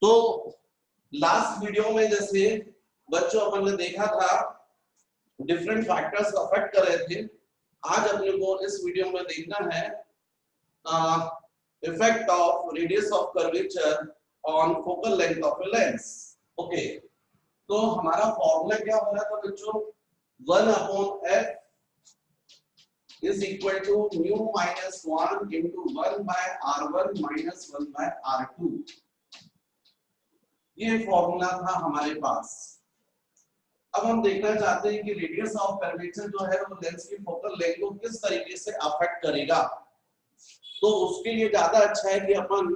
तो last video में जैसे बच्चों अपन ने देखा था डिफरेंट फैक्टर्स अफेक्ट कर रहे थे, आज अपने को इस वीडियो में देखना है effect of radius of curvature on focal length of a lens. Okay, तो हमारा फॉर्मूला क्या हो रहा था बच्चों, 1/f is equal to mu minus 1 into 1 by r1 minus 1 by r2। ये फॉर्मूला था हमारे पास। अब हम देखना चाहते हैं कि रेडियस ऑफ कर्वेचर जो है वो लेंस की फोकल लेंथ को किस तरीके से अफेक्ट करेगा। तो उसके लिए ज्यादा अच्छा है कि अपन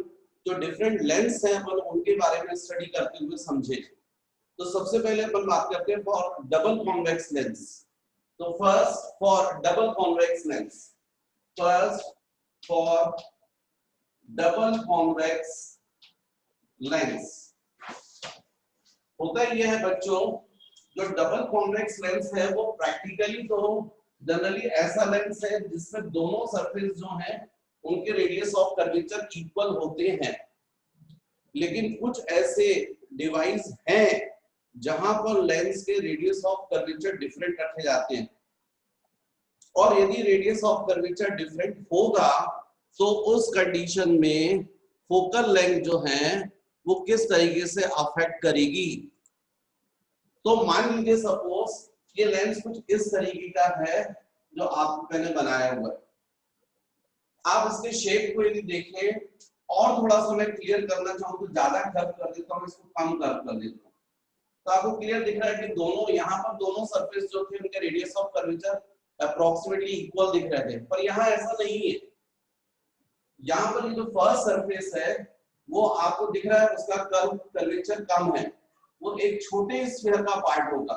जो डिफरेंट लेंस हैं अपन उनके बारे में स्टडी करते हुए समझे। तो सबसे पहले अपन बात करते हैं फॉर डबल कॉन्वेक्स लेंस। तो first for double convex lens, first for double convex lens होता ये है बच्चों, जो डबल कॉन्वेक्स लेंस है वो प्रैक्टिकली तो जनरली ऐसा लेंस है जिसमें दोनों सरफेस जो हैं उनके रेडियस ऑफ कर्वेचर इक्वल होते हैं। लेकिन कुछ ऐसे डिवाइस हैं जहां पर लेंस के रेडियस ऑफ कर्वेचर डिफरेंट रखे जाते हैं, और यदि रेडियस ऑफ कर्वेचर डिफरेंट होगा तो उस कंडीशन में फोकल लेंथ जो है वो किस तरीके से अफेक्ट करेगी। तो मान लीजिए सपोज ये लेंस कुछ इस तरीके का है जो आपको मैंने बनाया हुआ है। आप इसके शेप को यदि देखें और थोड़ा सा मैं क्लियर करना चाहूँ तो ज्यादा कर्व कर देता हूँ, इसको कम कर्व कर देता हूँ, तो आपको क्लियर दिख रहा है कि दोनों यहाँ पर दोनों सरफेस जो थे उनके radius of curvature approximately equal दिख रहे थे, पर यहाँ ऐसा नहीं है। यहाँ पर जो फर्स्ट सरफेस है वो आपको दिख रहा है उसका कर्वेचर कम है, वो एक छोटे स्फीयर का पार्ट होगा,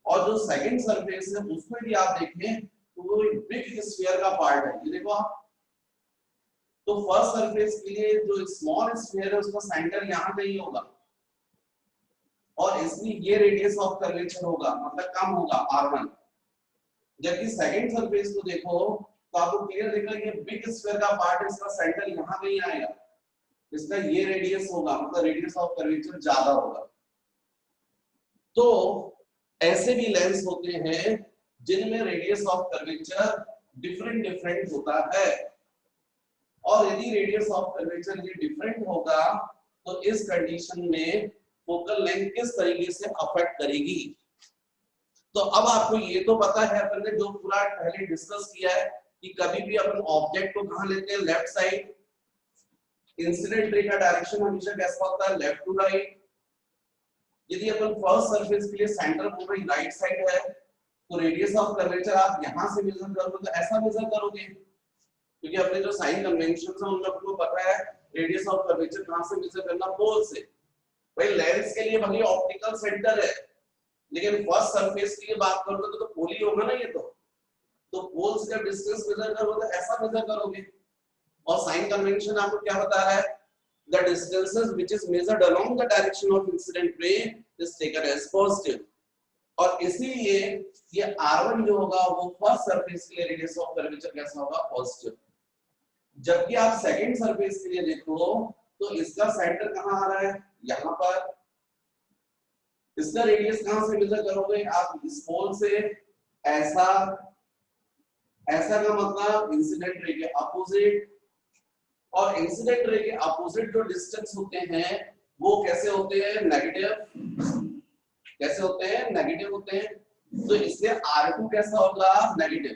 और जो सेकंड सरफेस है उसमें भी आप देखें तो वो एक बिग स्फीयर का पार्ट है। ये देखो आप, तो फर्स्ट सरफेस के लिए जो स्मॉल स्फीयर है उसका सेंटर यहाँ कहीं होगा, और इसलिए ये रेडियस ऑफ कर्वेचर होगा, मतलब कम होगा r1। जबकि सेकंड सरफेस को देखो तो आपको क्लियर दिख रहा है ये बिग स्फीयर का पार्ट है, इसका सेंटर यहाँ कहीं आएगा, इसका ये रेडियस होगा, मतलब रेडियस ऑफ कर्वेचर ज्यादा होगा। तो ऐसे भी लेंस होते हैं जिनमें रेडियस ऑफ कर्वेचर डिफरेंट होता है, और यदि रेडियस ऑफ कर्वेचर ये डिफरेंट होगा तो इस कंडीशन में फोकल लेंथ किस तरीके से अफेक्ट करेगी। तो अब आपको ये तो पता है अपन ने जो पूरा पहले डिस्कस किया है कि कभी भी अपन ऑब्जेक्ट को कहां लेते हैं, लेफ्ट साइड। इंसिडेंट रे का डायरेक्शन हमेशा कैसा होता है, लेफ्ट टू राइट। यदि अपन फर्स्ट सरफेस के लिए सेंटर बोल रहे राइट साइड है तो रेडियस ऑफ कर्वेचर आप यहां से मेजर करोगे तो ऐसा मेजर करोगे, क्योंकि अपने जो साइन कन्वेंशंस हैं उनमें आपको पता है रेडियस ऑफ कर्वेचर कहां से मेजर करना, पोल से। भाई लेंस के लिए भले ऑप्टिकल सेंटर है लेकिन फर्स्ट सरफेस के लिए बात करोगे तो पोल ही होगा ना ये तो पोल से जब डिस्टेंस मेजर करोगे तो ऐसा मेजर करोगे। और साइन कन्वेंशन आपको क्या बता रहा है, the distances which is measured along the direction of incident ray is taken as positive, और इसीलिए ये r1 जो होगा वो फर्स्ट सरफेस के लिए रेडियस ऑफ कर्वेचर कैसा होगा, पॉजिटिव। जबकि आप सेकंड सरफेस के लिए देखो तो इसका सेंटर कहां आ रहा है, यहां पर। इसका रेडियस कहां से मेजर करोगे आप, इस पोल से। ऐसा ऐसा का मतलब इंसिडेंट रे के अपोजिट, और इंसिडेंट रे के अपोजिट जो डिस्टेंस होते हैं वो कैसे होते हैं, नेगेटिव। कैसे होते हैं, नेगेटिव होते हैं। तो इसलिए r2 कैसा होगा, नेगेटिव।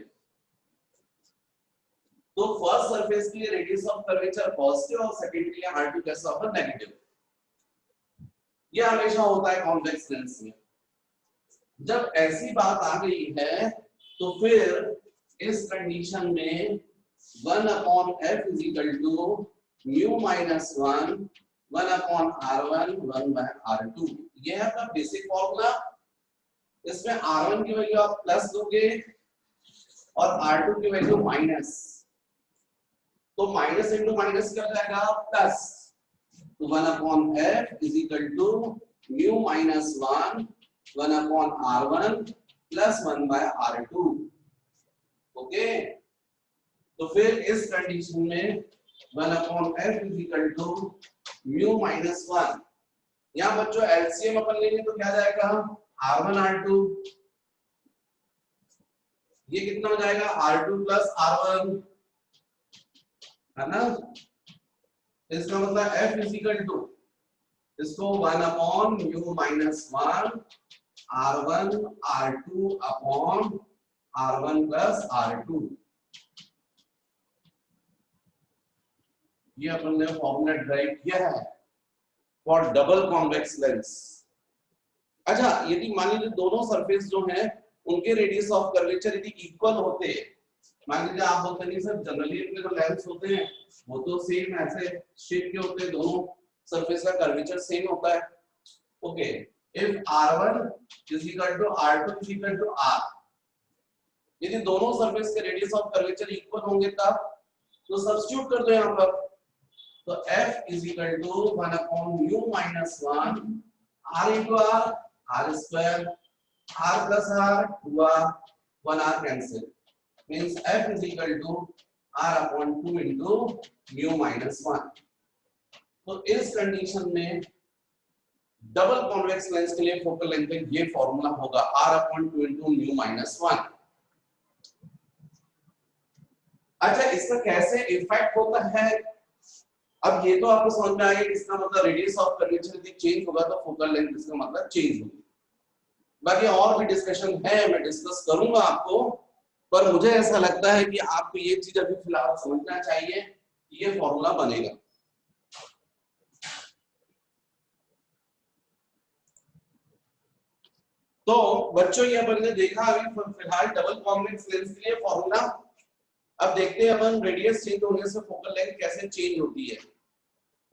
तो फर्स्ट सरफेस के लिए रेडियस ऑफ कर्वेचर पॉजिटिव और सेकंड के लिए r2 कैसा होगा, नेगेटिव। यह हमेशा होता है कॉन्वेक्स लेंस में। जब ऐसी बात आ गई है तो फिर इस कंडीशन में 1/f is equal to mu minus 1 1/r1 1/r2। यह है आपका बेसिक फॉर्मूला। इसमें r1 की वैल्यू आप प्लस दोगे और r2 की वैल्यू माइनस, तो माइनस इंटू माइनस क्या हो जाएगा, प्लस। तो 1/f is equal to mu minus 1 1/r1 plus 1/r2। Okay, तो फिर इस कंडीशन में 1/f is equal to mu minus one. यहाँ बच्चों एलसीएम अपन लेंगे तो क्या जाएगा, R1 R2, ये कितना हो जाएगा R2 प्लस R1, है ना। इसका मतलब F इज इक्वल टू इसको 1 upon mu minus one R1 R2 upon R1 plus R2। ये अपन ने फॉर्मूला ड्राइव किया है फॉर डबल कॉन्वेक्स लेंस। अच्छा, यदि मान लीजिए दोनों सरफेस जो हैं उनके रेडियस ऑफ कर्वेचर यदि इक्वल होते, मान लीजिए आप बोलते नहीं सर जनरली अपने जो लेंस होते हैं वो तो सेम ऐसे शेप के होते हैं, दोनों सरफेस का कर्वेचर सेम होता है। Okay, if R1 is equal to R2 is equal to R, यदि दोनों सरफेस के रेडियस ऑफ कर्वेचर इक्वल होंगे तब तो सब्स्टिट्यूट कर दो यहां पर, तो F is equal to 1 upon mu minus 1 R into R square, R plus R हुआ 1R cancel, means F is equal to R upon 2 into mu minus 1। तो इस कंडीशन में डबल कॉन्वेक्स लेंस के लिए फोकल लेंथ का ये formula होगा R upon 2 into mu minus 1। अच्छा, इसका कैसे इफेक्ट होता है, अब ये तो आपको समझ में आ गया, इसका मतलब रेडियस ऑफ कर्वेचर यदि चेंज होगा तो फोकल लेंथ इसका मतलब चेंज होगी। बाकी और भी डिस्कशन है, मैं डिस्कस करूंगा आपको, पर मुझे ऐसा लगता है कि आपको ये चीज अभी फिलहाल समझना चाहिए कि ये फॉर्मूला बनेगा। तो बच्चों ये अपन ने देखा अभी फिलहाल डबल कॉन्वेक्स लेंस के लिए फॉर्मूला। अब देखते हैं अपन रेडियस चेंज होने से फोकल लेंथ कैसे चेंज होती है।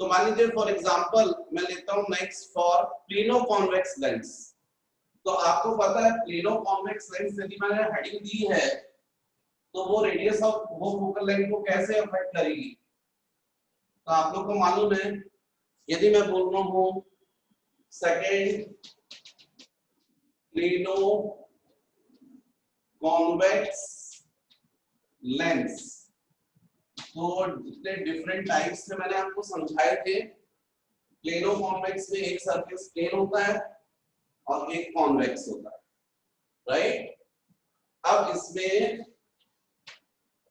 तो मान लीजिए फॉर एग्जांपल मैं लेता हूं next for plano convex lens. तो आपको पता है प्लेनो कॉन्वेक्स लेंस यदि मैंने हेडिंग दी है तो वो रेडियस ऑफ वो फोकल लेंथ को कैसे अफेक्ट करेगी। तो आप लोग को मालूम है, यदि मैं बोल रहा हूं सेकेंड प्लेनो कॉन्वेक्स लेंस, तो जितने डिफरेंट टाइप्स थे मैंने आपको समझाए थे। प्लेनो कॉन्वेक्स में एक सरफेस प्लेन होता है और एक कॉन्वेक्स होता है, राइट। अब इसमें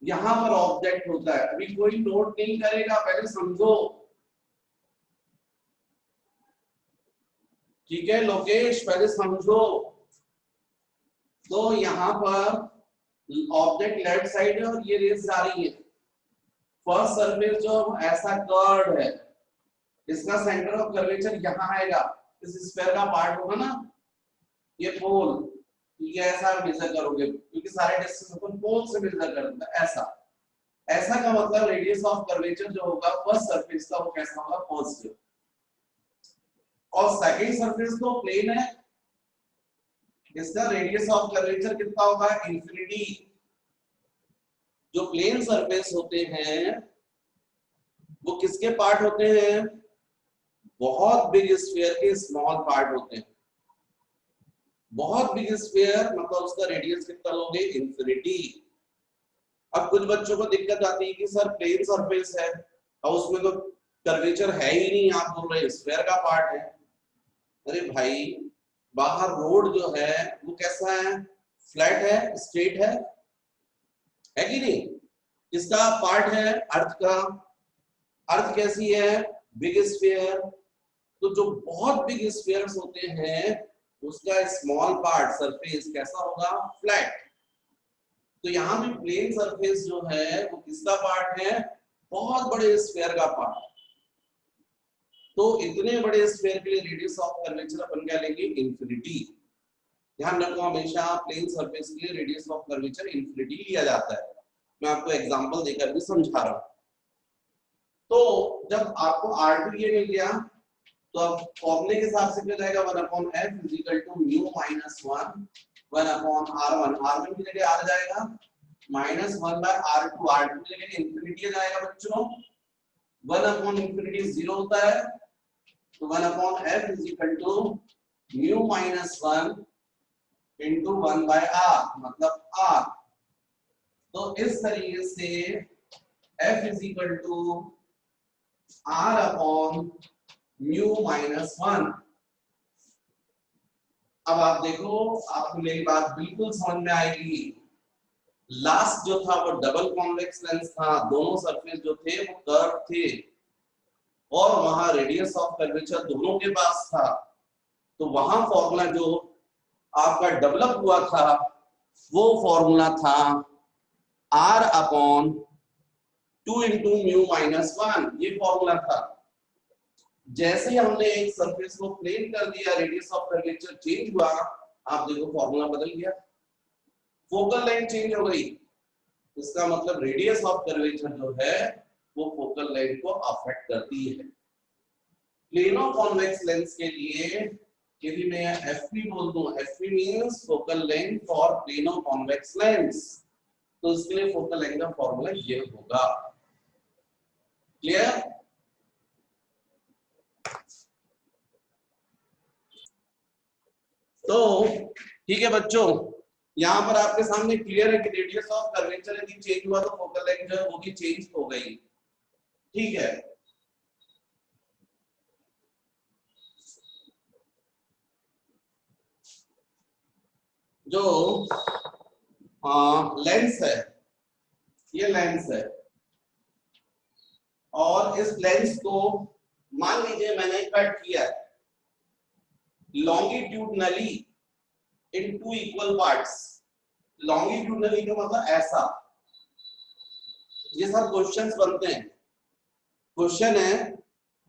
यहां पर ऑब्जेक्ट होता है, अभी कोई नोट नहीं करेगा, पहले समझो, ठीक है लोकेश, पहले समझो। तो यहां पर ऑब्जेक्ट लेफ्ट साइड है और ये रेस जा रही है। फर्स्ट सरफेस जो ऐसा कर्व है, इसका सेंटर ऑफ कर्वेचर यहां आएगा, इस स्फीयर का पार्ट होगा ना ये पोल, ये ऐसा मेजर करोगे क्योंकि सारे डिस्टेंस अपन पोल से मेजर करते हैं। ऐसा का मतलब रेडियस ऑफ कर्वेचर जो होगा फर्स्ट सरफेस का वो कैसा होगा, पॉजिटिव। और सेकंड सरफेस तो प्लेन है, इसका रेडियस ऑफ कर्वेचर कितना होगा, इंफिनिटी। जो प्लेन सरफेस होते हैं वो किसके पार्ट होते हैं, बहुत बिग स्फीयर के स्मॉल पार्ट होते हैं। बहुत बिग स्फीयर मतलब उसका रेडियस कितना लोगे, इंफिनिटी। अब कुछ बच्चों को दिक्कत आती है कि सर प्लेन सरफेस है और उसमें तो कर्वेचर है ही नहीं, आप बोल रहे स्फीयर का पार्ट है। अरे भाई, बाहर रोड जो है वो कैसा है, फ्लैट है, स्ट्रेट है कि नहीं। इसका पार्ट है अर्थ का, अर्थ कैसी है, बिग स्फीयर। तो जो बहुत बिग स्फीयर्स होते हैं उसका स्मॉल पार्ट सरफेस कैसा होगा, फ्लैट। तो यहाँ भी प्लेन सरफेस जो है वो किसका पार्ट है, बहुत बड़े स्फीयर का पार्ट। तो इतने बड़े स्फीयर के लिए रेडियस ऑफ कर्वेचर अपन क्या लेंगे, इंफिनिटी। ध्यान रखो हमेशा प्लेन सरफेस के लिए रेडियस ऑफ कर्वेचर इंफिनिटी लिया जाता है। मैं आपको एग्जांपल देकर भी समझा रहा हूं। तो जब आपको R2 ये मिल गया तो अब फॉर्मूले के हिसाब से क्या जाएगा, 1/f is equal to mu minus 1 1/r1। r1 की जगह आ जाएगा -1/r2, r2 की जगह इंफिनिटी जाएगा बच्चों। 1/इंफिनिटी 0 होता है, तो 1/f is equal to mu minus 1 into 1/r मतलब r। तो इस तरीके से f is equal to r upon mu minus 1। अब आप देखो, आपको मेरी बात बिल्कुल समझ में आएगी। लास्ट जो था वो डबल कॉन्वेक्स लेंस था, दोनों सरफेस जो थे वो कर्व थे और वहां रेडियस ऑफ कर्वेचर दोनों के पास था। तो वहां फॉर्मूला जो आपका डेवलप हुआ था वो फॉर्मूला था r upon 2 into mu minus 1, ये फॉर्मूला था। जैसे ही हमने एक सरफेस को प्लेन कर दिया, रेडियस ऑफ कर्वेचर चेंज हुआ, आप देखो फॉर्मूला बदल गया, फोकल लेंथ चेंज हो गई। इसका मतलब रेडियस ऑफ कर्वेचर जो है वो फोकल लेंथ को अफेक्ट करती है। प्लेनो कॉन्वेक्स लेंस के लिए यदि मैं एफपी बोल दूं, FP means focal length for plano convex lens, तो इसके लिए फोकल लेंथ का फॉर्मूला ये होगा। क्लियर? तो ठीक है बच्चों, यहां पर आपके सामने क्लियर है कि रेडियस ऑफ कर्वेचर यदि चेंज हुआ तो फोकल लेंथ जो है वो भी चेंज हो गई। ठीक है, जो लेंस है, ये लेंस है और इस लेंस को मान लीजिए मैंने कट किया longitudinally in two equal parts. Longitudinally का मतलब ऐसा, ये सब क्वेश्चंस बनते हैं। क्वेश्चन है,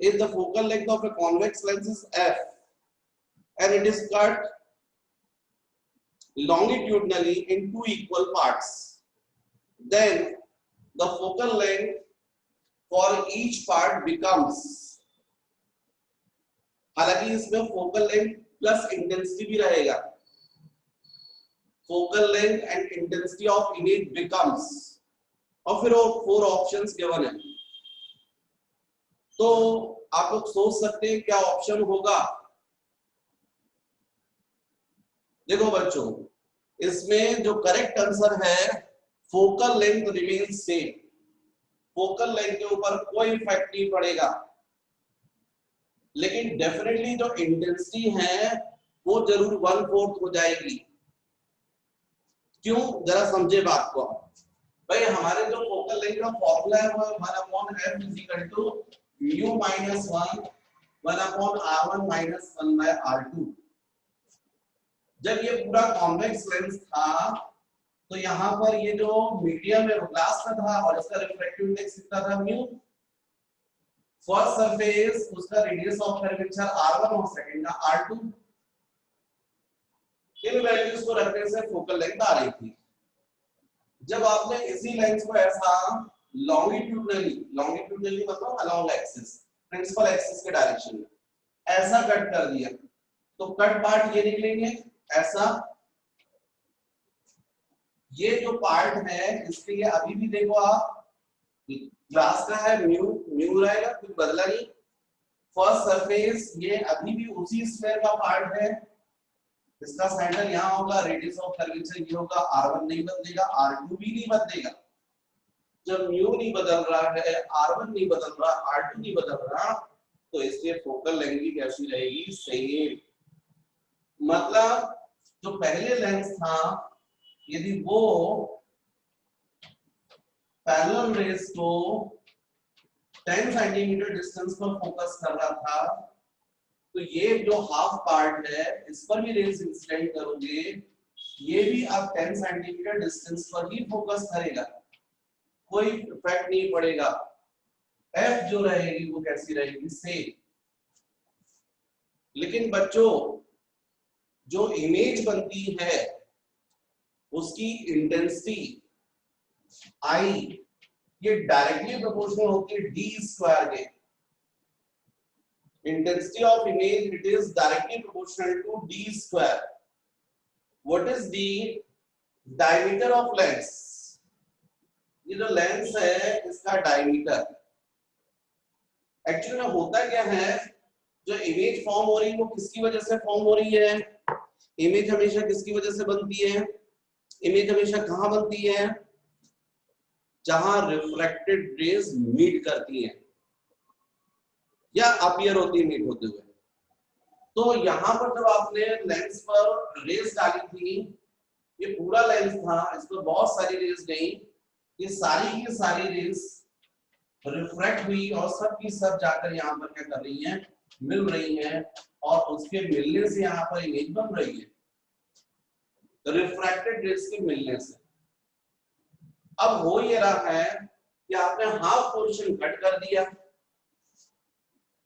if the focal length of a convex lens is f and it is cut longitudinally in two equal parts, then the focal length for each part becomes, हालांकि इसमें फोकल लेंथ प्लस इंटेंसिटी भी रहेगा, focal length and intensity of image becomes, और फिर और 4 options given है। तो आप लोग सोच सकते हैं क्या ऑप्शन होगा। देखो बच्चों, इसमें जो करेक्ट आंसर है focal length remain same, focal length के ऊपर कोई इफेक्ट नहीं पड़ेगा, लेकिन डेफिनेटली जो इंटेंसिटी है वो जरूर 1/4 हो जाएगी। क्यों, जरा समझे बात को। भाई हमारे जो फोकल लेंथ का फॉर्मूला है वो 1/f = mu - 1 1/r1 - 1/r2। जब ये पूरा कॉन्वेक्स लेंस था तो यहाँ पर ये जो मीडियम है वो ग्लास का था और इसका रिफ्रैक्टिव इंडेक्स कितना था, म्यू। फर्स्ट सरफेस उसका रेडियस ऑफ कर्वेचर r1 और सेकंड का r2। इन वैल्यूज को रखने से फोकल लेंथ आ रही थी। जब आपने इसी लेंस को ऐसा लॉन्गिट्यूडनली मतलब अलोंग एक्सिस, प्रिंसिपल एक्सिस के डायरेक्शन में ऐसा कट कर दिया, तो कट पार्ट ये निकलेंगे ऐसा। ये जो पार्ट है इसके लिए अभी भी देखो आप, ग्लास का है, म्यू रहेगा, कुछ बदला नहीं। फर्स्ट सरफेस ये अभी भी उसी स्फीयर का पार्ट है, इसका सेंटर यहाँ होगा, रेडियस ऑफ कर्वेचर ये होगा, r1 नहीं बदलेगा, r2 भी नहीं बदलेगा। जब म्यू नहीं बदल रहा है, r1 नहीं बदल रहा, r2 नहीं बदल रहा, तो इसलिए फोकल लेंथ भी कैसी रहेगी, सेम। मतलब जो पहले लेंस था यदि वो पैरेलल रेज को 10 सेंटीमीटर डिस्टेंस पर फोकस कर रहा था, तो ये जो हाफ पार्ट है इस पर भी रेज इंसिडेंट करोगे, ये भी अब 10 सेंटीमीटर डिस्टेंस पर ही फोकस करेगा, कोई इफेक्ट नहीं पड़ेगा। एफ जो रहेगी वो कैसी रहेगी, सेम। लेकिन बच्चों जो इमेज बनती है उसकी इंटेंसिटी आई ये डायरेक्टली प्रोपोर्शनल होती है डी स्क्वायर के। Intensity of image, it is directly proportional to d square. What is the diameter of lens? ये जो लेंस है इसका डायमीटर एक्चुअली में होता क्या है, जो इमेज फॉर्म हो रही है वो किसकी वजह से फॉर्म हो रही है। इमेज हमेशा किसकी वजह से बनती है, इमेज हमेशा कहां बनती है, जहां रिफ्रैक्टेड रेज मीट करती हैं। या अपीयर होती है मीट होते हुए। तो यहाँ पर जब आपने लेंस पर रेस डाली थी, ये पूरा लेंस था, इस पर बहुत सारी रेस गई, ये सारी की सारी रेस रिफ्रैक्ट हुई और सब की सब जाकर यहाँ पर क्या कर रही हैं, मिल रही हैं, और उसके मिलने से यहाँ पर इमेज बन रही है, रिफ्रैक्टेड रेस के मिलने से। अब हो ये रहा है कि आपने हाफ पोर्शन कट कर दिया,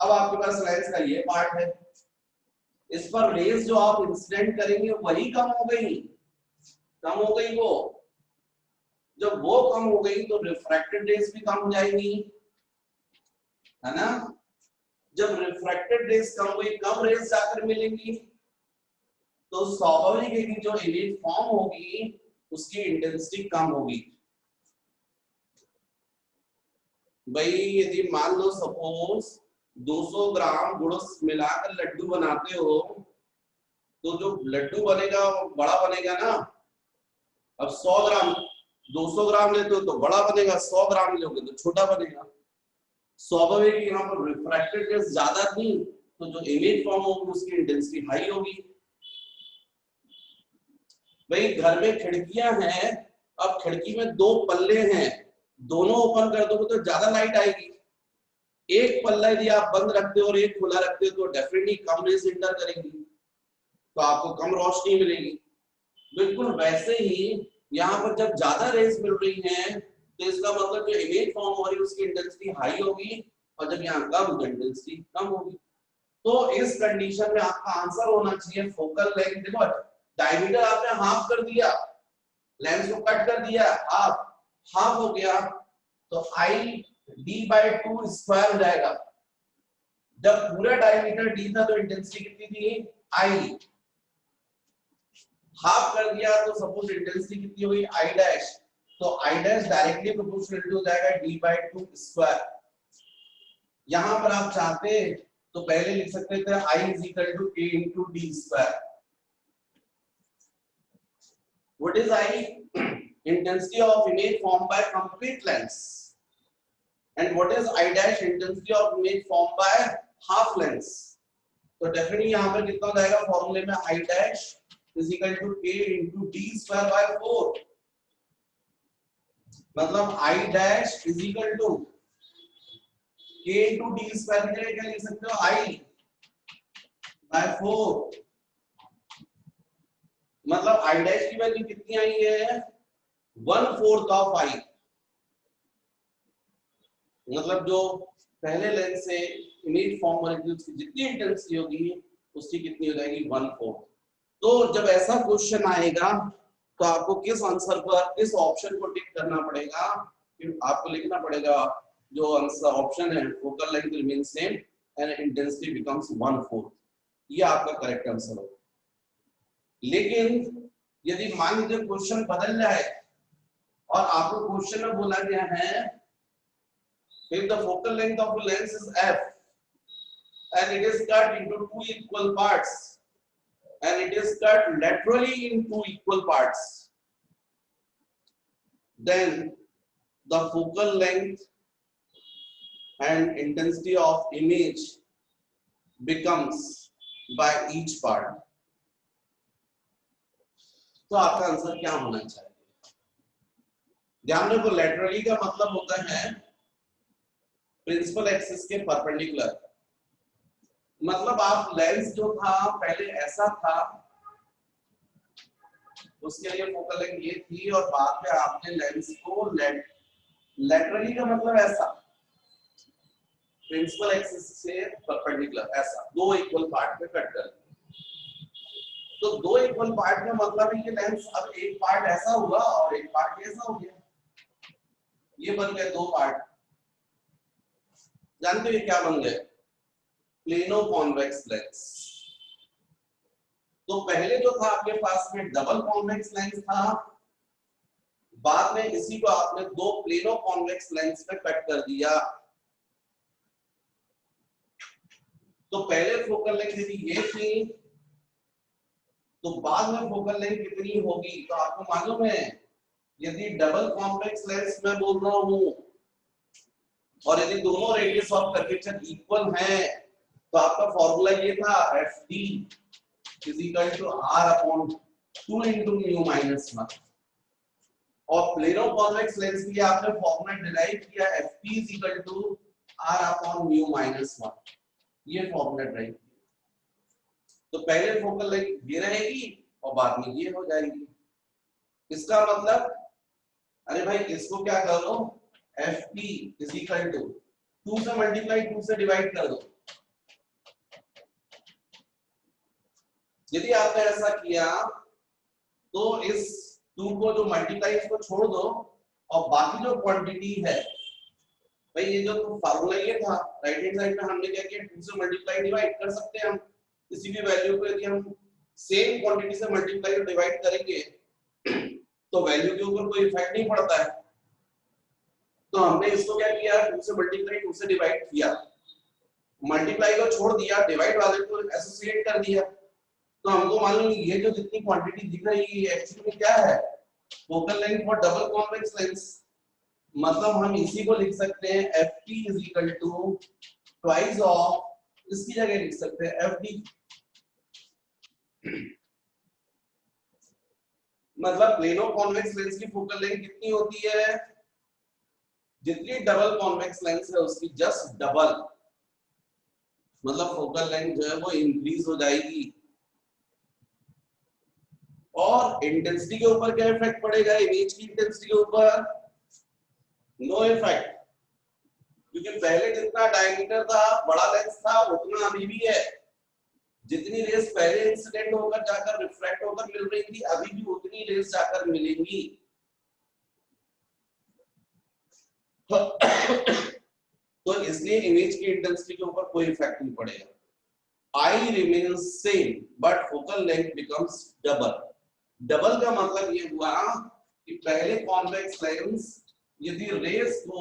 अब आपके पास लेंस का ये पार्ट है, इस पर रेस जो आप इंसिडेंट करेंगे वही कम हो गई, कम हो गई वो, जब वो कम हो गई तो रिफ्रैक्टेड रेस भी कम हो जाएगी, है ना। जब रिफ्रैक्टेड रेस कम हुई, कम रेस जाकर मिलेंगी, तो स्वाभाविक है कि जो इमेज फॉर्म होगी उसकी इंटेंसिटी कम होगी। भाई यदि मान लो सपोज 200 ग्राम गुड़ मिलाकर लड्डू बनाते हो, तो जो लड्डू बनेगा वो बड़ा बनेगा ना। अब 100 ग्राम 200 ग्राम लेते हो तो बड़ा बनेगा, 100 ग्राम लोगे तो छोटा बनेगा। स्वाभाविक यहाँ पर रिफ्रैक्टेड रेस ज्यादा थी, तो जो इमेज फॉर्म होगी उसकी इंटेंसिटी हाई होगी। भाई घर में खिड़कियां हैं, अब खिड़की में दो पल्ले हैं, दोनों ओपन कर दोगे तो ज्यादा लाइट आएगी। एक पल्ला यदि आप बंद रखते हो और एक खुला रखते हो तो डेफिनेटली कम रेस इंटर करेंगी, तो आपको कम रोशनी मिलेगी। बिल्कुल वैसे ही यहाँ पर जब ज्यादा रेस मिल रही हैं तो इसका मतलब जो इमेज फॉर्म हो रही है उसकी इंटेंसिटी हाई होगी, और जब यहाँ कम तो इंटेंसिटी कम होगी। तो इस कंडीशन में आपका आंसर होना चाहिए फोकल लेंथ। देखो डायमीटर आपने हाफ कर दिया, लेंस को कट कर दिया, हाफ हाफ हो गया, तो आई d/2 स्क्वायर हो जाएगा। जब पूरा डायमीटर d था तो इंटेंसिटी कितनी थी, आई, हाफ कर दिया तो सपोज इंटेंसिटी कितनी हुई, आई डैश, तो आई डैश डायरेक्टली प्रोपोर्शनल हो जाएगा d/2 स्क्वायर। यहां पर आप चाहते तो पहले लिख सकते थे I is equal to a into d square. What is I? Intensity of image formed by complete lens. And what is I dash? Intensity of image formed by half lens. तो डेफिनेटली यहाँ पर कितना हो जाएगा फॉर्मूले में, I dash is equal to a into d square by 4. मतलब I dash is equal to a into d square के लिए क्या लिख सकते हो, I by 4। मतलब I dash की वैल्यू कितनी आई है, 1/4 ऑफ I। मतलब जो पहले लेंस से इमेज फॉर्म हो रही थी उसकी जितनी इंटेंसिटी होगी उसकी कितनी हो जाएगी, 1/4। तो जब ऐसा क्वेश्चन आएगा तो आपको किस आंसर पर, किस ऑप्शन को टिक करना पड़ेगा, आपको लिखना पड़ेगा जो आंसर ऑप्शन है focal length remain same and intensity becomes 1/4, ये आपका करेक्ट आंसर होगा। लेकिन यदि मान लीजिए क्वेश्चन बदल जाए और आपको क्वेश्चन में बोला गया है if the focal length of a lens is f and it is cut into two equal parts and it is cut laterally in two equal parts, then the focal length and intensity of image becomes by each part. तो आपका answer क्या होना चाहिए? ध्यान रखो, laterally का मतलब होता है प्रिंसिपल एक्सिस के परपेंडिकुलर। मतलब आप लेंस जो था पहले ऐसा था, उसके लिए फोकल लेंथ ये थी, और बाद में आपने लेंस को लैटरली का मतलब ऐसा प्रिंसिपल एक्सिस से परपेंडिकुलर ऐसा दो इक्वल पार्ट में कट कर दिया। तो दो इक्वल पार्ट में मतलब है कि लेंस अब एक पार्ट ऐसा हुआ और एक पार्ट ऐसा हो गया, ये बन गए दो पार्ट। जानते हो क्या बन गए, प्लेनो कॉन्वेक्स लेंस। तो पहले जो था आपके पास में डबल कॉन्वेक्स लेंस था, बाद में इसी को आपने दो प्लेनो कॉन्वेक्स लेंस में कट कर दिया। तो पहले फोकल लेंथ यदि ये थी तो बाद में फोकल लेंथ कितनी होगी, तो आपको मालूम है यदि डबल कॉन्वेक्स लेंस में बोल रहा हूं और यदि दोनों रेडियस ऑफ कर्वेचर इक्वल हैं तो आपका फॉर्मूला ये था FD is equal to R upon 2 into mu minus 1। और प्लेनो कॉन्वेक्स लेंस के लिए आपने फॉर्मूला डिराइव किया FP is equal to R upon mu minus 1। ये फॉर्मूला डिराइव किया। तो पहले फोकल लेंथ ये रहेगी और बाद में ये हो जाएगी। इसका मतलब अरे भाई इसको क्या कर लो FP इज इक्वल टू 2 से मल्टीप्लाई 2 से डिवाइड कर दो। यदि आपने ऐसा किया तो इस 2 को जो मल्टीप्लाई इसको छोड़ दो और बाकी जो क्वांटिटी है भाई ये जो फार्मूला ये था राइट हैंड साइड में हमने क्या किया 2 से मल्टीप्लाई डिवाइड कर सकते हैं हम किसी भी वैल्यू को यदि हम सेम क्वांटिटी से मल्टीप्लाई और डिवाइड करेंगे तो वैल्यू के ऊपर कोई इफेक्ट नहीं पड़ता है। तो हमने इसको क्या किया 2 से मल्टीप्लाई 2 से डिवाइड किया, मल्टीप्लाई को छोड़ दिया, डिवाइड वाले को एसोसिएट कर दिया। तो हमको मालूम है ये जो जितनी क्वांटिटी दिख रही है एक्चुअली में क्या है focal length for double convex lens. मतलब हम इसी को लिख सकते हैं FT is equal to twice of इसकी जगह लिख सकते हैं FD। मतलब प्लेनो कॉन्वेक्स लेंस की फोकल लेंथ कितनी होती है जितनी डबल कॉन्वेक्स लेंस है उसकी जस्ट डबल। मतलब फोकल लेंथ जो है वो इंक्रीज हो जाएगी। और इंटेंसिटी के ऊपर क्या इफेक्ट पड़ेगा इमेज की इंटेंसिटी के ऊपर? नो इफेक्ट, क्योंकि पहले जितना डायमीटर था बड़ा लेंस था उतना अभी भी है। जितनी रेस पहले इंसिडेंट होकर जाकर रिफ्रैक्ट होकर मिल रही थी अभी भी उतनी रेस जाकर मिलेंगी। तो इसलिए इमेज की इंटेंसिटी के ऊपर कोई इफेक्ट नहीं पड़ेगा। I remains same but focal length becomes double. Double का मतलब ये हुआ कि पहले कॉन्वेक्स लेंस यदि रेस को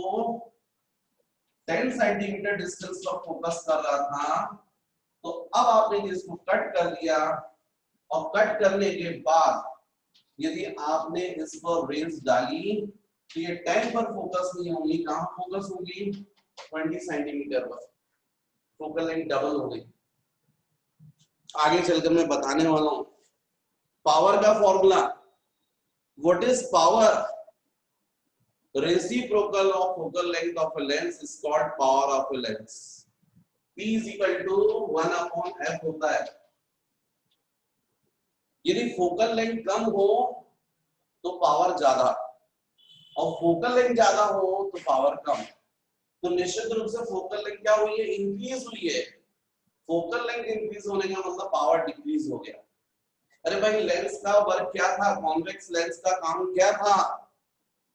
10 सेंटीमीटर डिस्टेंस पर फोकस कर रहा था तो अब आपने इसको कट कर दिया और कट करने के बाद यदि आपने इस पर रेस डाली तो ये 10 पर फोकस नहीं होगी, कहां फोकस होगी 20 सेंटीमीटर पर। फोकल लेंथ डबल हो गई। आगे चलकर मैं बताने वाला हूं पावर का formula. What is power? Reciprocal of focal length of a lens is called power of a lens. P is equal to 1 upon F होता है। यदि फोकल लेंथ कम हो तो पावर ज्यादा और फोकल लेंथ ज्यादा हो तो पावर कम। तो निश्चित रूप से फोकल लेंथ क्या हुई है इंक्रीज हुई है। फोकल लेंथ इंक्रीज होने का मतलब पावर डिक्रीज हो गया। अरे भाई लेंस का वर्क क्या था? कॉन्वेक्स लेंस का काम क्या था?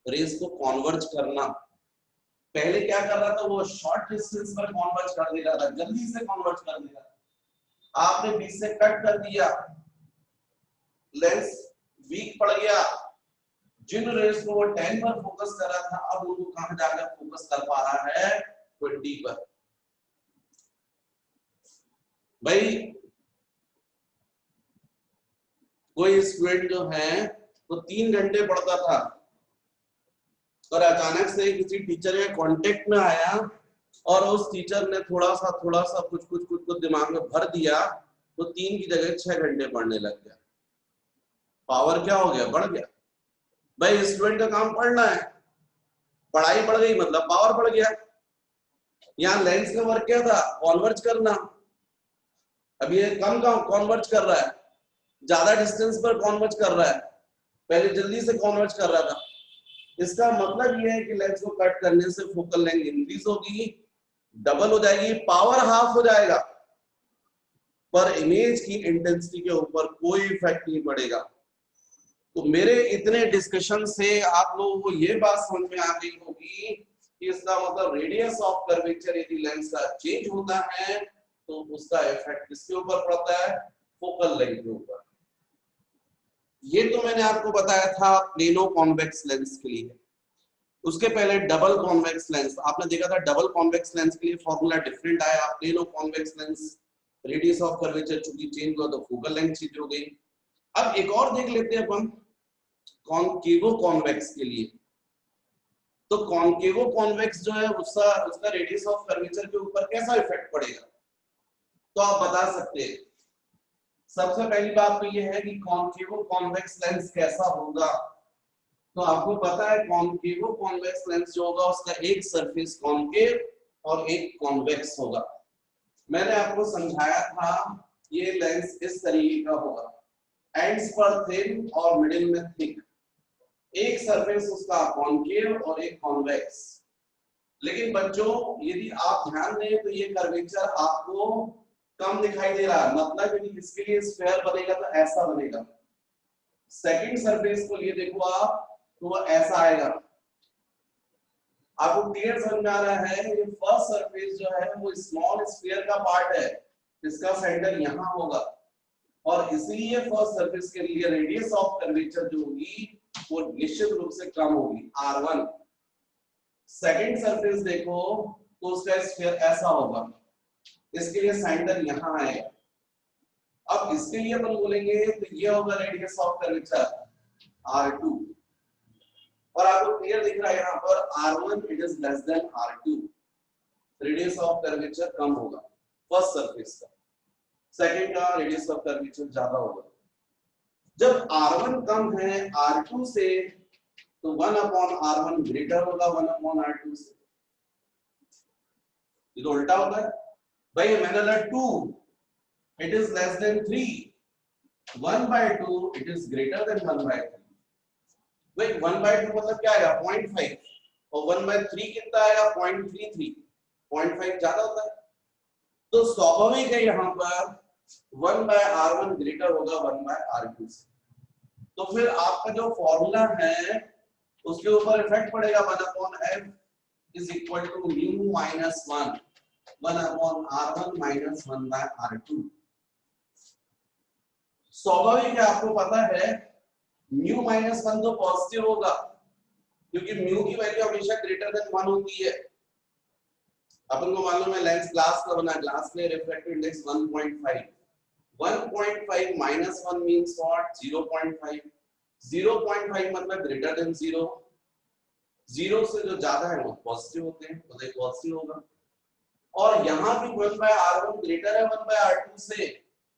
रेस को कॉन्वर्ज करना। पहले क्या कर रहा था वो शॉर्ट डिस्टेंस पर कॉन्वर्ज कर दे रहा था, जल्दी से कॉन्वर्ज कर दे रहा था। आपने बीच से कट कर दिया, लेंस वीक पड़ गया। जिन रेस को वो 10 पर फोकस कर रहा था अब उनको कहां जाकर फोकस कर पा रहा है 20 पर। भाई कोई स्टूडेंट जो है वो 3 घंटे पढ़ता था और अचानक से किसी टीचर के कांटेक्ट में आया और उस टीचर ने थोड़ा सा कुछ दिमाग में भर दिया तो 3 की जगह 6 घंटे पढ़ने लग गया। पावर क्या हो गया? बढ़ गया। भाई स्टूडेंट का काम पढ़ना है, पढ़ाई बढ़ गई मतलब पावर बढ़ गया। यहाँ लेंस का वर्क क्या था? कॉन्वर्ज करना। अब ये कम कॉन्वर्ज कर रहा है, ज्यादा डिस्टेंस पर कॉन्वर्ज कर रहा है, पहले जल्दी से कॉन्वर्ज कर रहा था। इसका मतलब ये है कि लेंस को कट करने से फोकल लेंथ इंक्रीज होगी, डबल हो जाएगी, पावर हाफ हो जाएगा, पर इमेज की इंटेंसिटी के ऊपर कोई इफेक्ट नहीं पड़ेगा। तो मेरे इतने डिस्कशन से आप लोगों को ये बात समझ में आ गई होगी कि इसका मतलब रेडियस ऑफ कर्वेचर यदि लेंस का चेंज होता है तो उसका इफेक्ट किसके ऊपर पड़ता है? फोकल लेंथ के ऊपर। ये तो मैंने आपको बताया था प्लेनो कॉन्वेक्स लेंस के लिए। उसके पहले डबल कॉन्वेक्स लेंस आपने देखा था। डबल कॉन्वेक्स लेंस के लिए फॉर्मूला डिफरेंट आया। Plano convex lens radius of curvature चूंकि चेंज हुआ तो फोकल लेंथ चेंज हो गई। अब एक और देख लेते हैं अपन कॉन्केवो कॉन्वेक्स के लिए। तो कॉन्केवो कॉन्वेक्स जो है उसका रेडियस ऑफ कर्वेचर के ऊपर कैसा इफेक्ट पड़ेगा, तो आप बता सकते हैं। सबसे पहली बात तो ये है कि कॉन्केवो कॉन्वेक्स लेंस कैसा होगा। तो आपको पता है कॉन्केवो कॉन्वेक्स लेंस जो होगा उसका एक सरफेस कॉन्केव और एक कॉन्वेक्स होगा। मैंने आपको समझाया था ये लेंस इस तरीके का होगा, एंड्स पर थिन और मिडिल में थिक, एक सरफेस उसका कॉन्केव और एक कॉन्वेक्स। लेकिन बच्चों यदि आप ध्यान दें तो ये कर्वेचर आपको कम दिखाई दे रहा है, मतलब यदि इसके लिए स्फीयर बनेगा तो ऐसा बनेगा। सेकंड सरफेस को ये देखो आप तो वो ऐसा आएगा। आपको क्लियर समझ में आ रहा है। ये फर्स्ट सरफेस जो है वो स्मॉल स्फीयर का पार्ट है, इसका सेंटर यहाँ होगा और इसलिए फर्स्ट सरफेस के लिए रेडियस ऑफ कर्वेचर जो होगी वो निश्चित रूप से कम होगी, R1। सेकंड सरफेस देखो तो उसका स्फीयर ऐसा होगा, इसके लिए सेंटर यहाँ आएगा। अब इसके लिए अपन बोलेंगे तो ये होगा रेडियस ऑफ कर्वेचर R2 और आपको क्लियर दिख रहा है यहाँ पर R1 it is less than R2, radius of curvature कम होगा फर्स्ट सरफेस का, सेकंड का रेडियस ऑफ कर्वेचर ज्यादा होगा। जब R1 कम है R2 से तो 1/R1 ग्रेटर होगा 1/R2 से। ये तो उल्टा होता है भाई। मैंने बोला 2 it is less then 3, 1/2 it is greater than 1/3। भाई 1/2 मतलब क्या आएगा 0.5 और 1/3 कितना आएगा 0.33, 0.5 ज्यादा होता है। तो स्वाभाविक है यहाँ पर 1/R1 ग्रेटर होगा 1/R2 से। तो फिर आपका जो फॉर्मूला है उसके ऊपर इफेक्ट पड़ेगा 1/f is equal to mu minus 1 1/R1 minus 1/R2। स्वाभाविक है, आपको पता है म्यू माइनस 1 तो पॉजिटिव होगा क्योंकि म्यू की वैल्यू हमेशा ग्रेटर देन 1 होती है। अपन को मालूम है लेंस ग्लास का बना, ग्लास में refractive index 1.5, 1.5 minus 1 means what 0.5, 0.5 मतलब ग्रेटर देन 0, 0 से जो ज्यादा है वो पॉजिटिव होते हैं, तो ये पॉजिटिव होगा। और यहाँ भी 1/R1 ग्रेटर है 1/R2 से,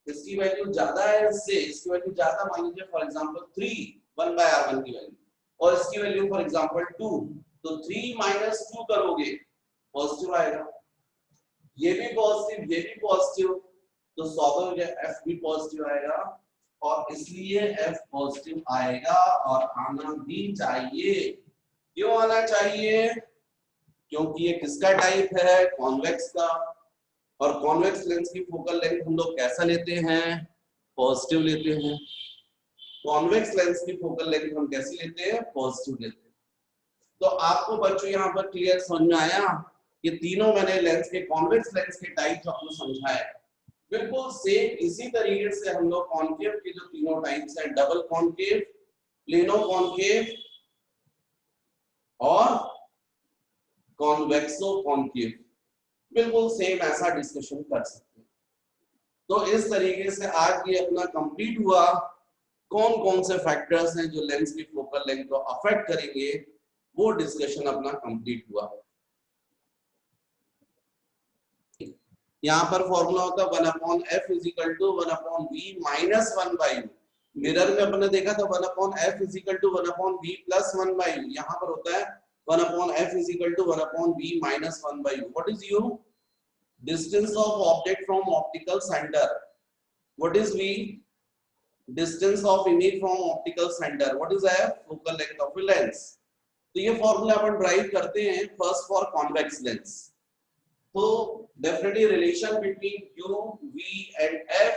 इसकी वैल्यू ज्यादा है इससे, इसकी वैल्यू ज्यादा मान लीजिए फॉर एग्जांपल 3 1/R1 की वैल्यू और इसकी वैल्यू फॉर एग्जांपल 2, तो 3 माइनस 2 करोगे पॉजिटिव आएगा, ये भी पॉजिटिव ये भी पॉजिटिव, तो स्वाभाविक है F भी पॉजिटिव आएगा और इसलिए F पॉजिटिव आएगा और आना भी चाहिए। क्यों आना चाहिए? क्योंकि ये किसका टाइप है कॉन्वेक्स का, और कॉन्वेक्स लेंस की फोकल लेंथ हम लोग कैसा लेते हैं पॉजिटिव लेते हैं। कॉन्वेक्स लेंस की फोकल लेंथ हम कैसे लेते हैं पॉजिटिव लेते हैं। तो आपको बच्चों यहाँ पर क्लियर समझ में आया? ये तीनों मैंने लेंस के कॉन्वेक्स लेंस के टाइप आपको समझाया। बिल्कुल सेम इसी तरीके से हम लोग कॉन्केव के जो तीनों टाइप्स हैं डबल कॉन्केव, प्लेनो कॉन्केव और कॉन्वेक्सो कॉन्केव, बिल्कुल सेम ऐसा डिस्कशन कर सकते हैं। तो इस तरीके से आज ये अपना कंप्लीट हुआ। कौन कौन से फैक्टर्स हैं जो लेंस की फोकल लेंथ को अफेक्ट करेंगे, वो डिस्कशन अपना कंप्लीट हुआ। यहाँ पर फॉर्मूला होता है 1/f = 1/v - 1/u। मिरर में अपने देखा था 1/f = 1/v + 1/u, यहाँ पर होता है 1/f = 1/v - 1/u। What is u? Distance of object from optical center. What is v? Distance of image from optical center. What is f? Focal length of a lens. तो ये formula अपन drive करते हैं first for convex lens. तो definitely relation between u, v and f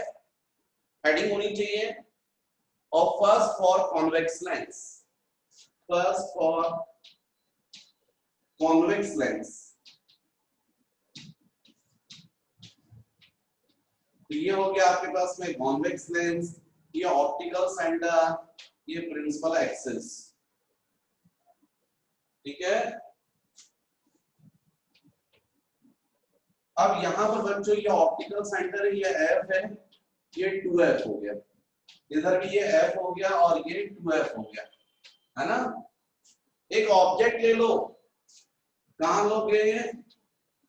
heading होनी चाहिए। और first for convex lens, first for convex lens, तो ये हो गया आपके पास में कॉन्वेक्स लेंस, ये ऑप्टिकल सेंटर, ये प्रिंसिपल एक्सिस, ठीक है। अब यहाँ पर बच्चों ये ऑप्टिकल सेंटर है, ये f है, ये 2f हो गया, इधर भी ये f हो गया और ये 2f हो गया, है ना। एक ऑब्जेक्ट ले लो कहां लोगे?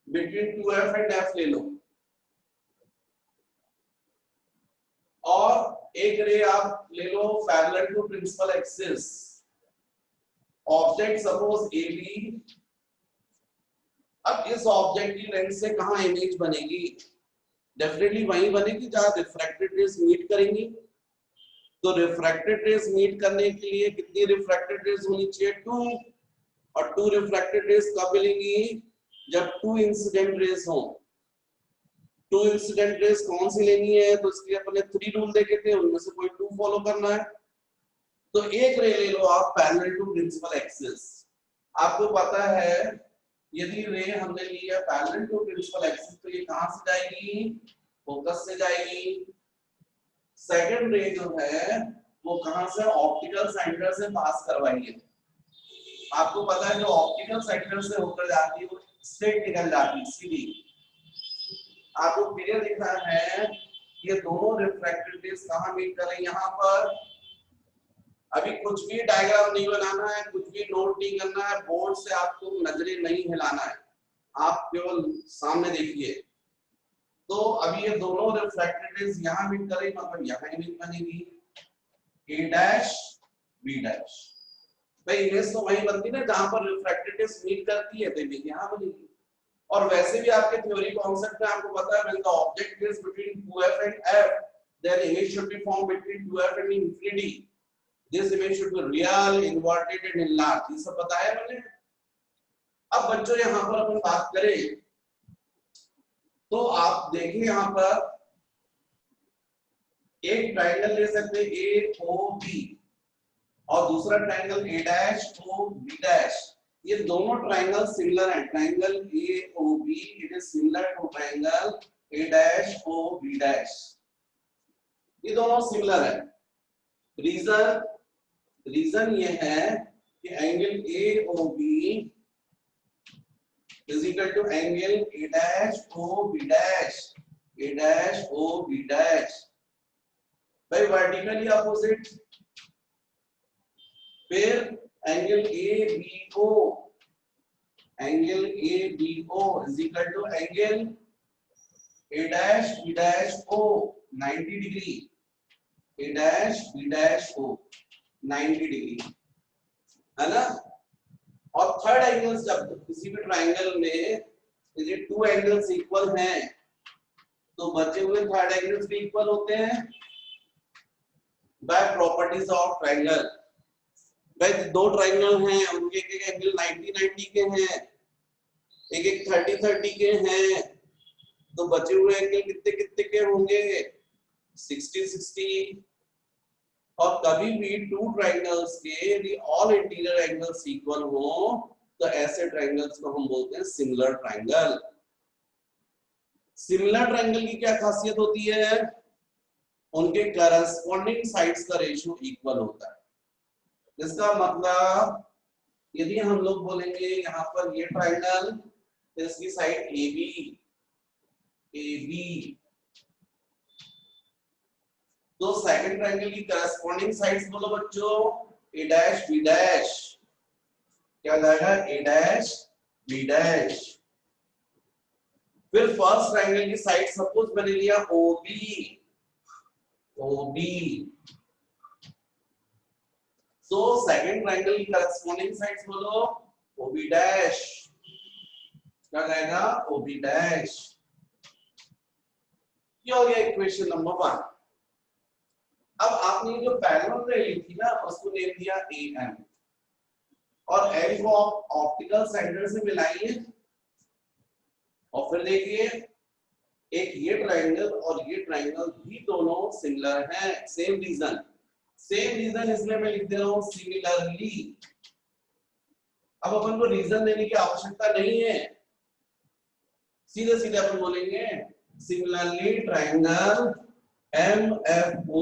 बिटवीन 2f एंड f ले लो, और एक रे आप ले लो parallel to principal axis. Object suppose AB, अब इस ऑब्जेक्ट की लेंस से कहां इमेज बनेगी? डेफिनेटली वहीं बनेगी जहां रिफ्रैक्टेड रेज मीट करेंगी। तो रिफ्रैक्टेड रेज मीट करने के लिए कितनी रिफ्रैक्टेड रेज होनी चाहिए? 2, और 2 रिफ्रैक्टेड रेज कब मिलेंगी? जब 2 इंसिडेंट रेज हो। 2 इंसिडेंट रेज कौन सी लेनी है? तो इसके लिए अपने 3 रूल देखे थे, उनमें से कोई 2 फॉलो करना है। तो एक रे ले लो आप पैरेलल टू प्रिंसिपल एक्सिस। आपको पता है यदि रे हमने ली है पैरेलल टू प्रिंसिपल एक्सिस तो ये कहां से जाएगी? फोकस से जाएगी। सेकंड रे जो है वो कहां से? ऑप्टिकल सेंटर से पास करवाई है। आपको पता है जो ऑप्टिकल सेंटर से होकर जाती है वो स्ट्रेट निकल जाती है सीधी। आपको क्लियर दिख रहा है ये दोनों रिफ्रैक्टेड रेज कहां मीट कर रही है? यहां पर। अभी कुछ भी डायग्राम नहीं बनाना है, कुछ भी नोट नहीं करना है, बोर्ड से आपको नजरें नहीं हिलाना है, आप केवल सामने देखिए। तो अभी ये दोनों रिफ्रैक्टेड रेज यहां मीट कर रही, मतलब यहां इमेज बनेगी A डैश B डैश। भाई इमेज तो वहीं बनती है ना जहां पर रिफ्रैक्टेड रेज मीट करती है, तो इमेज यहां बनेगी। और वैसे भी आपके थ्योरी कॉन्सेप्ट में आपको पता है when the object is between 2f and f then image should be formed between 2f and infinity. This image should be real, inverted and enlarged. ये सब बताया मैंने। अब बच्चों यहाँ पर अपन बात करें तो आप देखिए यहाँ पर एक ट्रायंगल ले सकते हैं AOB और दूसरा triangle A dash O B dash. ये दोनों ट्रायंगल सिमिलर हैं। Triangle AOB it is similar to triangle A dash O B dash. ये दोनों सिमिलर है। रीजन ये है कि angle AOB is equal to angle A dash OB dash. A dash OB dash भाई वर्टिकली अपोजिट। फिर angle ABO is equal to angle A dash B dash O 90 degree. A dash B dash O 90 degree है ना। और third angles जब किसी भी triangle में यदि 2 एंगल्स इक्वल हैं तो बचे हुए थर्ड एंगल्स भी इक्वल होते हैं बाय प्रॉपर्टीज ऑफ ट्रायंगल। भाई 2 ट्रायंगल हैं उनके एक एंगल 90-90 के हैं, एक 30-30 के हैं, तो बचे हुए एंगल कितने कितने के होंगे? 60-60। और कभी भी 2 ट्रायंगल्स के यदि ऑल इंटीरियर एंगल्स इक्वल हो तो ऐसे ट्रायंगल्स को हम बोलते हैं सिमिलर ट्रायंगल। सिमिलर ट्रायंगल की क्या खासियत होती है? उनके करस्पॉन्डिंग साइड्स का रेशियो इक्वल होता है। इसका मतलब यदि हम लोग बोलेंगे यहाँ पर ये ट्रायंगल तो इसकी साइड AB तो सेकंड ट्रायंगल की करस्पॉन्डिंग साइड्स बोलो बच्चों A डैश B डैश। क्या जाएगा? A dash B dash. फिर फर्स्ट ट्रायंगल की साइड सपोज मैंने लिया OB तो सेकंड ट्रायंगल की करस्पॉन्डिंग साइड्स बोलो OB डैश। क्या जाएगा? OB dash. ये हो गया इक्वेशन नंबर 1। अब आपने जो पैरेलल रे ली थी ना उसको नेम दिया AM और L को ऑप्टिकल सेंटर से मिलाइए और फिर देखिए एक ये ट्रायंगल और ये ट्रायंगल भी दोनों सिमिलर हैं। सेम रीजन इसलिए मैं लिख दे रहा हूं सिमिलरली। अब अपन को रीजन देने की आवश्यकता नहीं है, सीधे सीधे अपन बोलेंगे similarly triangle MFO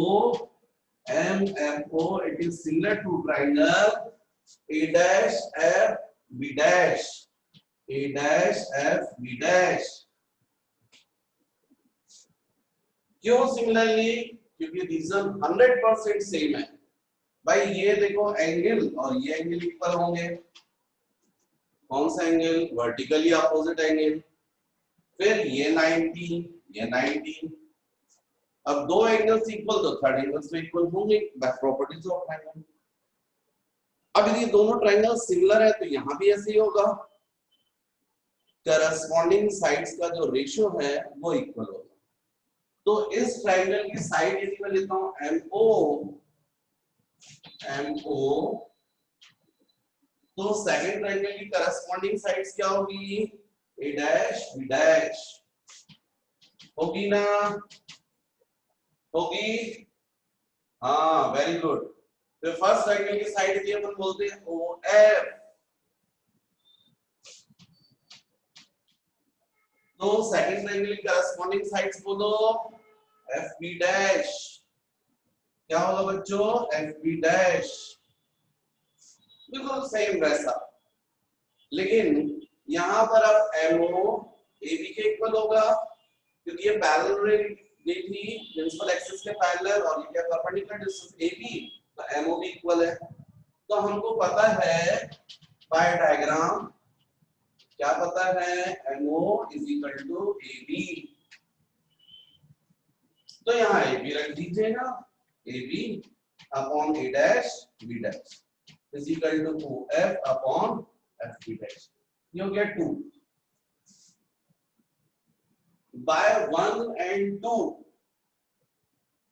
it is similar to triangle A dash F B dash A dash F B dash। क्यों सिमिलरली? क्योंकि रीजन 100% सेम है। भाई ये देखो एंगल और ये एंगल इक्वल होंगे कौन सा एंगल? Vertically opposite angle. फिर ये 90, ये 90। अब दो एंगल्स इक्वल तो थर्ड एंगल्स तो इक्वल होंगे, बस प्रॉपर्टीज ऑफ ट्रायंगल। अब यदि दोनों ट्रायंगल सिमिलर है तो यहां भी ऐसे ही होगा, करस्पॉन्डिंग साइड्स का जो रेशियो है वो इक्वल होगा। तो इस ट्रायंगल की साइड यदि मैं लेता हूं MO, तो सेकंड ट्रायंगल की करस्पॉन्डिंग साइड्स क्या होगी? A डैश B डैश होगी ना? होगी? हाँ, वेरी गुड। तो फर्स्ट ट्रायंगल की साइड की अपन बोलते हैं OF, तो सेकंड ट्रायंगल की करस्पॉन्डिंग साइड्स बोलो FB डैश। क्या होगा बच्चों? FB dash. बिल्कुल सेम वैसा, लेकिन यहां पर अब MO AB के इक्वल होगा, क्योंकि ये पैरेलल रे थी प्रिंसिपल एक्सिस के पैरेलल, और ये क्या परपेंडिकुलर डिस्टेंस AB, तो MO भी इक्वल है। तो हमको पता है बाय डायग्राम, क्या पता है? MO is equal to AB। तो यहाँ AB रख दीजिएगा, AB upon A dash B dash is equal to OF upon FB dash. You get 2 by 1 and 2,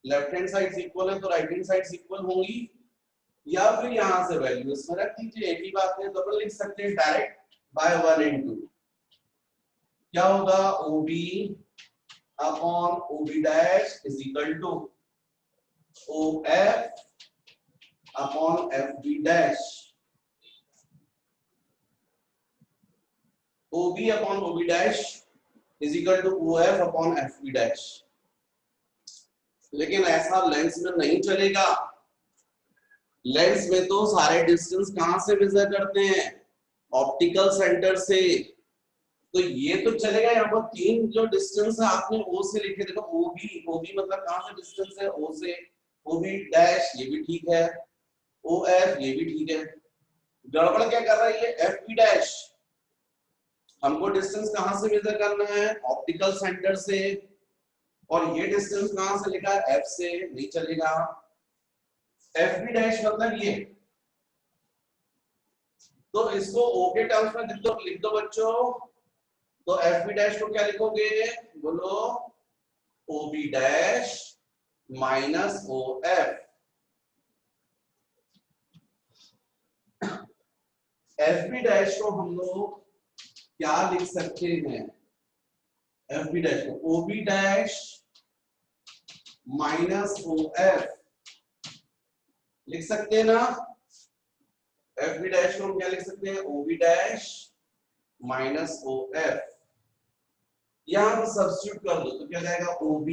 left hand side equal है तो राइट हैंड साइड इक्वल होंगी, या फिर यहां से वैल्यू इसमें रख दीजिए, एक ही बात है, तो अपन लिख सकते हैं डायरेक्ट बाय 1 and 2। क्या होगा? OB upon OB dash is equal to OF upon FB dash. OB upon OB dash is equal to OF upon FB dash. लेकिन ऐसा लेंस में नहीं चलेगा। लेंस में तो सारे डिस्टेंस कहां से मेजर करते हैं? ऑप्टिकल सेंटर से। तो ये तो चलेगा, यहाँ पर तीन जो डिस्टेंस है आपने O से लिखे, देखो OB मतलब कहां से डिस्टेंस है? O से। OB डैश ये भी ठीक है, OF ये भी ठीक है। गड़बड़ क्या कर रहा है ये? FB dash. हमको डिस्टेंस कहां से मेजर करना है? ऑप्टिकल सेंटर से। और ये डिस्टेंस कहां से लिखा है? F से। नहीं चलेगा। FB डैश मतलब ये, तो इसको O के टर्म्स में लिख दो बच्चों। तो FB डैश को क्या लिखोगे? बोलो OB dash minus OF। FB dash को हम लोग क्या लिख सकते हैं? FB डैश को OB डैश माइनस OF लिख सकते हैं ना? FB डैश को हम क्या लिख सकते हैं? OB dash minus OF। यहां पर सब्स्टिट्यूट कर दो तो क्या जाएगा? OB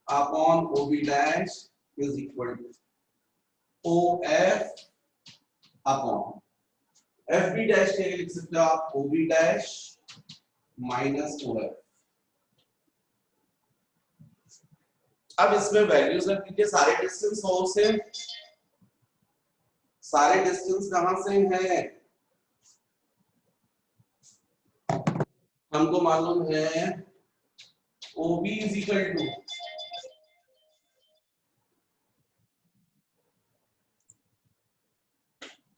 upon OB dash is equal to OF upon FB dash के लिख सकते हो आप OB डैश माइनस OF। अब इसमें वैल्यूज रख दीजिए, सारे डिस्टेंस O से, सारे डिस्टेंस कहां से हैं? हमको मालूम है OB इज इक्वल टू,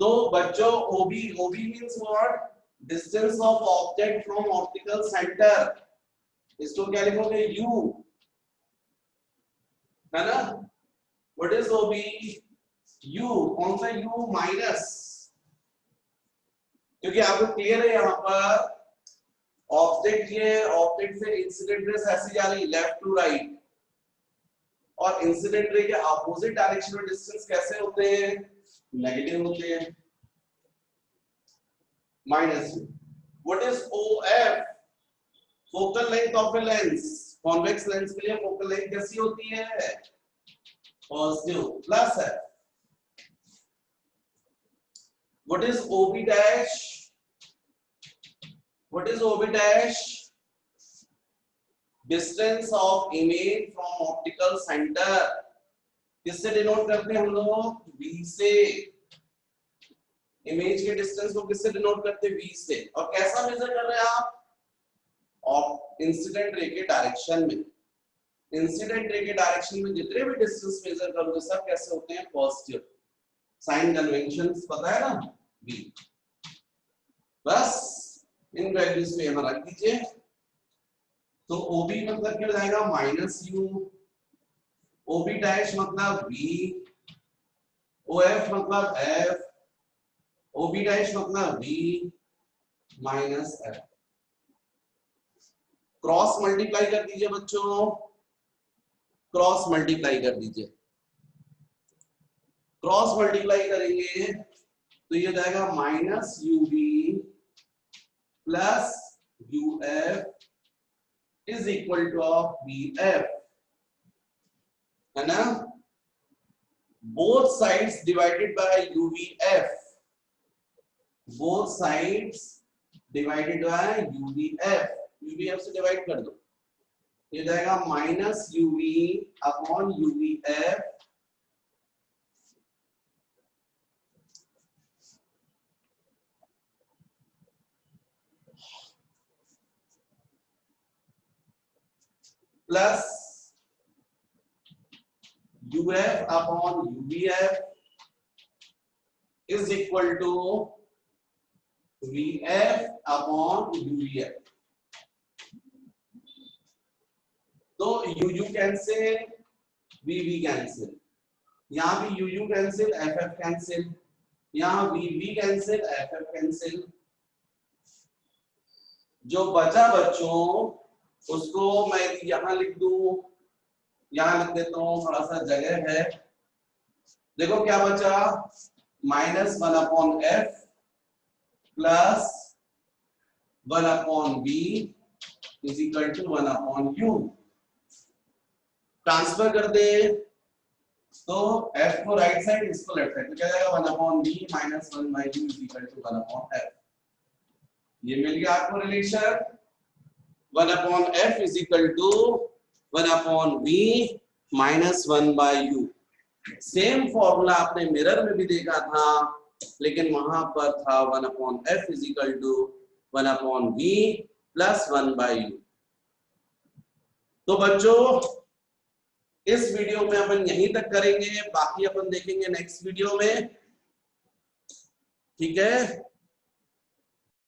तो बच्चों OB means what? Distance of object from optical centre. इसको क्या लिखोगे? U, है ना? What is OB? U। कौन सा U? माइनस, क्योंकि आपको क्लियर है यहाँ पर ऑब्जेक्ट, ये ऑब्जेक्ट से इंसिडेंट रेस ऐसे जा रही लेफ्ट टू राइट, और इंसिडेंट रे के अपोजिट डायरेक्शन में डिस्टेंस कैसे होते हैं? नेगेटिव होते हैं, minus. What is OF? Focal length of a lens. Convex lens के लिए फोकल लेंथ कैसी होती है? पॉजिटिव, प्लस है। What is OB dash? What is OB dash? Distance of image from optical center। किससे डिनोट करते हैं हम लोग? B से। इमेज के डिस्टेंस को किससे डिनोट करते हैं? v से। और कैसा मेजर कर रहे हैं आप? और इंसिडेंट रे के डायरेक्शन में। इंसिडेंट रे के डायरेक्शन में जितने भी डिस्टेंस मेजर करोगे सब कैसे होते हैं? पॉजिटिव। साइन कन्वेंशन पता है ना? v। बस इन वैल्यूज पे यहां रख दीजिए। तो OB मतलब क्या हो जाएगा? Minus you. OB डैश मतलब v। OF मतलब f। OB डैश मतलब v minus f। Cross multiply कर दीजिए बच्चों, क्रॉस मल्टीप्लाई कर दीजिए। क्रॉस मल्टीप्लाई करेंगे तो ये जाएगा minus UV plus UF is equal to of VF, है ना? Both sides divided by UVF, both sides divided by UVF, UVF से डिवाइड कर दो, ये जाएगा minus UV upon UVF plus UF upon UVF is equal to VF upon UVF। तो UU cancel, VV cancel, यहाँ भी UU कैंसिल, FF कैंसिल, यहाँ VV cancel, FF cancel. जो बचा बच्चों उसको मैं यहां लिख दूं, यहां लिख देता हूं, थोड़ा सा जगह है। देखो क्या बचा? Minus 1 upon F plus 1 upon V is equal to 1 upon U. Transfer कर दे तो f को राइट साइड, इसको लेफ्ट साइड, तो क्या जाएगा? 1 upon V minus 1 by U is equal to 1 upon F. ये मिल गया आपको relation. 1 upon F is equal to 1 upon V minus 1 by U. Same formula आपने मिरर में भी देखा था, लेकिन वहां पर था 1 upon F is equal to 1 upon V plus 1 by U. तो बच्चों इस वीडियो में अपन यहीं तक करेंगे, बाकी अपन देखेंगे नेक्स्ट वीडियो में, ठीक है?